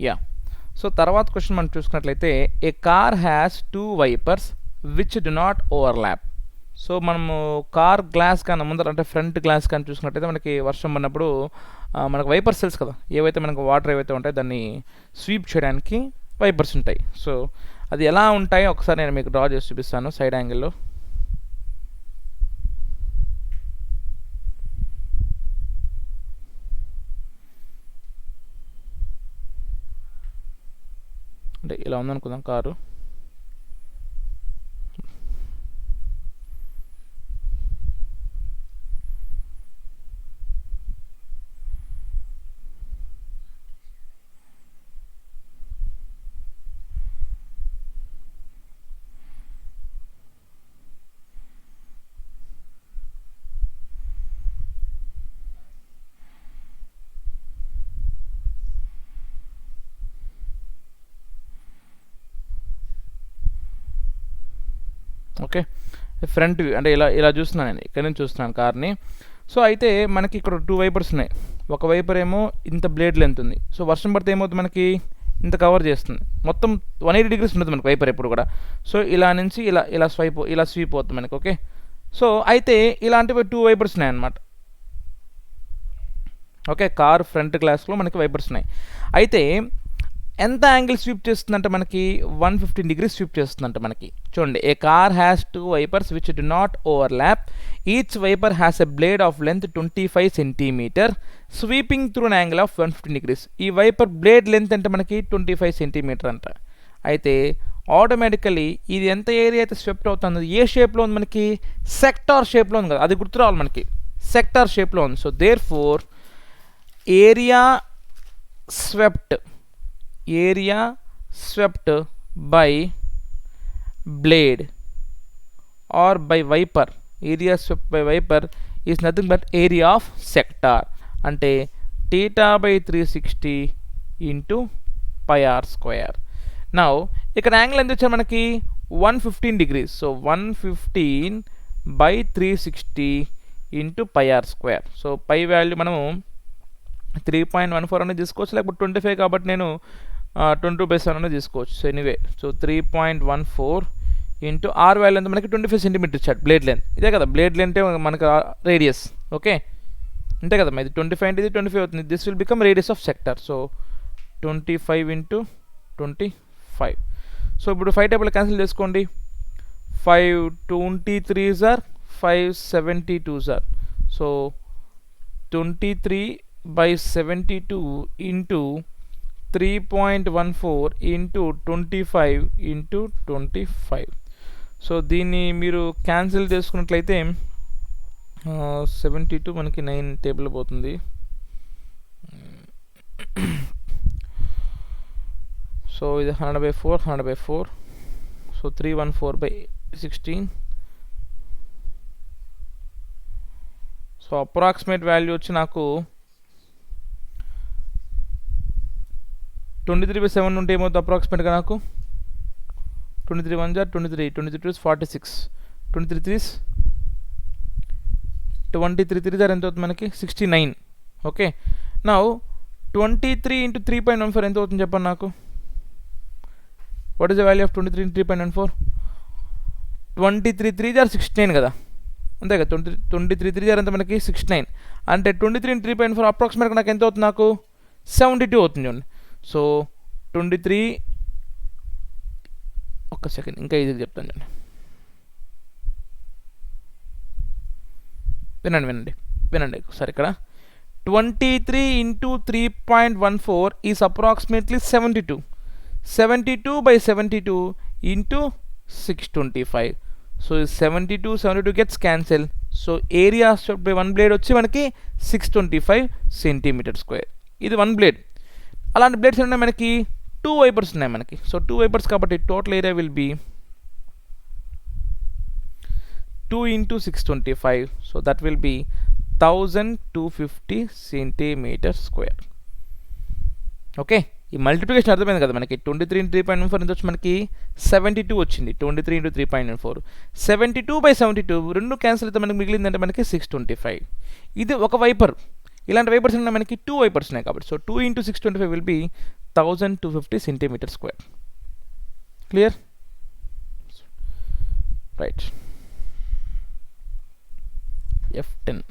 Yeah. So తర్వాత question మనం చూసుకున్నట్లయితే a car has 2 wipers which do not overlap. So మనము కార్ గ్లాస్ కానీ ముందర అంటే ఫ్రంట్ గ్లాస్ కానీ చూసుకున్నట్టయితే మనకి వర్షం పడినప్పుడు మనకు వైపర్స్ తెలుసు కదా, ఏవైతే మనకు వాటర్ ఏవైతే ఉంటాయో దాన్ని స్వీప్ చేయడానికి వైపర్స్ ఉంటాయి. సో అది ఎలా ఉంటాయో ఒకసారి నేను మీకు డ్రా చేసి చూపిస్తాను సైడ్ యాంగిల్లో. అంటే ఇలా ఉందనుకుందాం కారు. ఓకే, ఫ్రంట్ వ్యూ అంటే ఇలా చూస్తున్నాను, నేను ఇక్కడ నుంచి చూస్తున్నాను కార్ని. సో అయితే మనకి ఇక్కడ 2 వైపర్స్ ఉన్నాయి. ఒక వైపర్ ఏమో ఇంత బ్లేడ్ లెంత్ ఉంది. సో వర్షం పడితే ఏమవుతుంది, మనకి ఇంత కవర్ చేస్తుంది. మొత్తం 180 డిగ్రీస్ ఉంటుంది మనకి వైపర్ ఎప్పుడు కూడా. సో ఇలా నుంచి ఇలా స్వీప్ అవుతుంది మనకి. ఓకే, సో అయితే ఇలాంటివి 2 వైపర్స్ ఉన్నాయి అన్నమాట. ఓకే, కార్ ఫ్రంట్ గ్లాస్లో మనకి వైపర్స్ ఉన్నాయి. అయితే ఎంత యాంగిల్ స్వీప్ చేస్తుందంటే మనకి 115 డిగ్రీస్ స్వీప్ చేస్తుందంట మనకి. చూడండి, a car has 2 wipers which do not overlap. Each wiper has a blade of length 25 centimetre sweeping through an angle of 115 degrees. ఈ వైపర్ బ్లేడ్ లెంత్ అంటే మనకి 25 సెంటీమీటర్ అంట. అయితే ఆటోమేటికలీ ఇది ఎంత ఏరియా అయితే స్వెప్ట్ అవుతుంది, ఏ షేప్లో ఉంది మనకి, సెక్టార్ షేప్లో ఉంది కదా, అది గుర్తు రావాలి మనకి, సెక్టార్ షేప్లో ఉంది. So there four area swept by blade or by viper, area swept by viper is nothing but area of sector, అంటే θ/360 into pi r square. Now ఇక్కడ యాంగిల్ ఎంత వచ్చారు మనకి 115 degrees. So 115/360 into pi r square. So pi value మనము 3.14 అనేది తీసుకోవచ్చు, లేకపోతే 25 కాబట్టి నేను 22/7 అనేది తీసుకోవచ్చు. So anyway, so 3.14 into r value ఎంత మనకి 25 సెంటీమీటర్ ఇచ్చాడు బ్లేడ్ లెంత్. ఇదే కదా బ్లేడ్ లెంత్ మనకు రేడియస్. ఓకే, అంతే కదా, ఇది 25 అంటే ఇది 25 అవుతుంది. This will become radius of sector. So 25 into 25. So ఇప్పుడు 5 టేబుల్ క్యాన్సిల్ చేసుకోండి. 523s are 572s are. So 23/72 into 3.14 into 25 into 25. So దీన్ని మీరు క్యాన్సిల్ చేసుకున్నట్లయితే 72 మనకి 9 టేబుల్ పోతుంది. సో ఇది 100/4. సో 314/16. సో అప్రాక్సిమేట్ వాల్యూ వచ్చి నాకు 23/7 ఉంటే ఏమవుతుంది అప్రాక్సిమేట్గా నాకు 23 1 23, 23 46, 23 3 ఎంత అవుతుంది మనకి 69. ఓకే, నౌ 23 into 3.14 ఎంత అవుతుంది చెప్పండి నాకు. What is the value of 23 into 3.14? 23 3 69 కదా, అంతే కదా. 23 3 ఎంత మనకి 69. అంటే 23 into 3.4 అప్రాక్సిమేట్గా నాకు ఎంత అవుతుంది, నాకు 72 అవుతుంది చూడండి. సో 23, ఒక్క సెకండ్ ఇంకా ఈజీగా చెప్తాను చూడండి, వినండి ఒకసారి. ఇక్కడ 23 into 3.14 is approximately 72. 72/72 into 625. So 72 gets cancel. So area swept by 1 blade వచ్చి మనకి 625 సెంటీమీటర్ స్క్వేర్. ఇది 1 బ్లేడ్. అలాంటి బ్లేడ్స్ ఉన్నాయి మనకి 2 వైపర్స్ ఉన్నాయి మనకి. సో 2 వైపర్స్ కాబట్టి total area will be 2 into 625. So that will be 1250 centimetre square. Okay, ఈ మల్టిప్లికేషన్ అర్థమైంది కదా మనకి. 23 into 3.14 ఎంత వచ్చి మనకి 72 వచ్చింది. 23 into 3.14 72/72 రెండు క్యాన్సిల్ అయితే మనకి మిగిలిందంటే మనకి 625. ఇది ఒక వైపర్. ఇలాంటి వైపర్స్ ఉన్నాయి మనకి 2 వైపర్స్ ఉన్నాయి కాబట్టి. So 2 into 625 will be 1250 centimeter square. Clear? Right. F10.